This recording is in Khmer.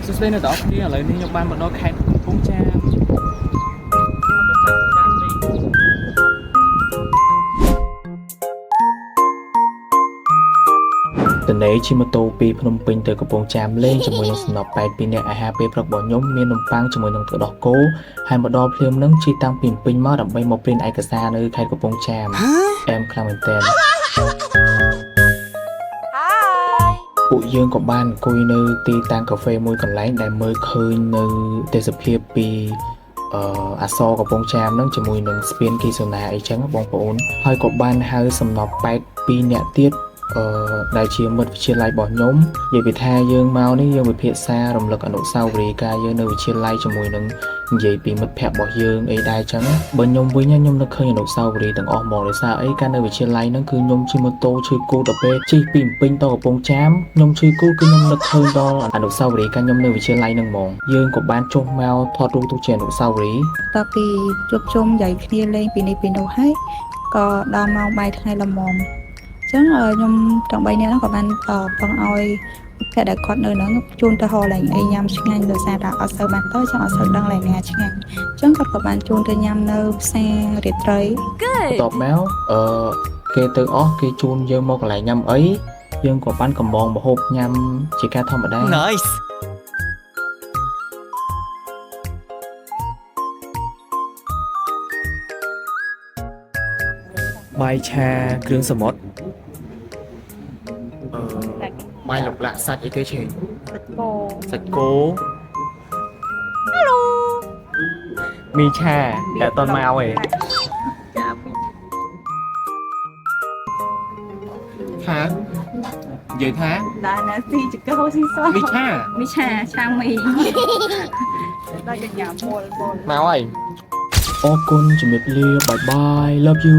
សួស្តីអ្នកទាំងអស់គ្នាឥឡូវនេះខ្ញុំបានមកដល់ខេត្តកំពង់ចាមតនេជិះម៉ូតូពីភ្នំពេញទៅកំពង់ចាមលេងជាមួយនឹងសំណប់ប៉ែតពីអ្នកអាហារពេលព្រឹករបស់ខ្ញុំមាននំប៉័ងជាមួយនឹងទឹកដោះគោហើយមកដល់ភ្លាមនឹងជិះតាំងពីពេញមកដើម្បីមកព្រីនឯកសារនៅខេត្តកំពង់ចាមអែមខ្លាំងមែនទែនពួកយើងក៏បានអង្គុយនៅទីតាំងកាហ្វេមួយកន្លែងដែលមើលឃើញនៅទេសភាពពីអសរកំពង់ចាមនឹងជាមួយនឹងស្ពានគីសូណាអីចឹងបងប្អូនហើយក៏បានហៅសំណប់ប៉ែត2នាក់ទៀតដែលជាមិត្តវិទ្យាល័យរបស់ខ្ញុំនិយាយពីថាយើងមកនេះយើងវិភាគសាររំលឹកអនុស្សាវរីយ៍ការយើងនៅវិទ្យាល័យជាមួយនឹងនិយាយពីមិត្តភ័ក្តិរបស់យើងអីដែរចឹងបើខ្ញុំវិញខ្ញុំនឹកឃើញអនុស្សាវរីយ៍ទាំងអស់ហ្មងដោយសារអីកាលនៅវិទ្យាល័យហ្នឹងគឺខ្ញុំជិះម៉ូតូឈឺគូដល់ពេលជិះពីពេញទៅកំពង់ចាមខ្ញុំឈឺគូគឺខ្ញុំនឹកឃើញដល់អនុស្សាវរីយ៍កាលខ្ញុំនៅវិទ្យាល័យហ្នឹងហ្មងយើងក៏បានចុះមកថតរូបទុកជាអនុស្សាវរីយ៍តពីជួបជុំនិយាយគ្នាលេងពីនេះពីនោះហើយក៏ដល់ម៉ោងបាយថ្ងៃល្មមចឹងខ្ញុំទាំង3នាក់ហ្នឹងក៏បានបងឲ្យភ័ក្រដែលគាត់នៅហ្នឹងជូនទៅហោឡើងអីញ៉ាំឆ្ងាញ់ដោយសារតែអត់សូវបានទៅចឹងអត់សូវដឹងឡើងណាឆ្ងាញ់ចឹងគាត់ក៏បានជូនទៅញ៉ាំនៅផ្សាររាត្រីបន្ទាប់មកគេទៅអស់គេជូនយើងមកកន្លែងញ៉ាំអីយើងក៏បានកំងម្ហូបញ៉ាំជាការធម្មតា Nice បាយឆាគ្រឿងសមុទ្របាយលុកលាក់សាច់អីគេឆេសាច់គោមីឆាតែអត់តន់មកឯងថានិយាយថាដែរណាទីចកោស៊ីសមីឆាឆាមីដល់ញ៉ាំពលមកហើយអរគុណជំរាបលាបាយបាយ love you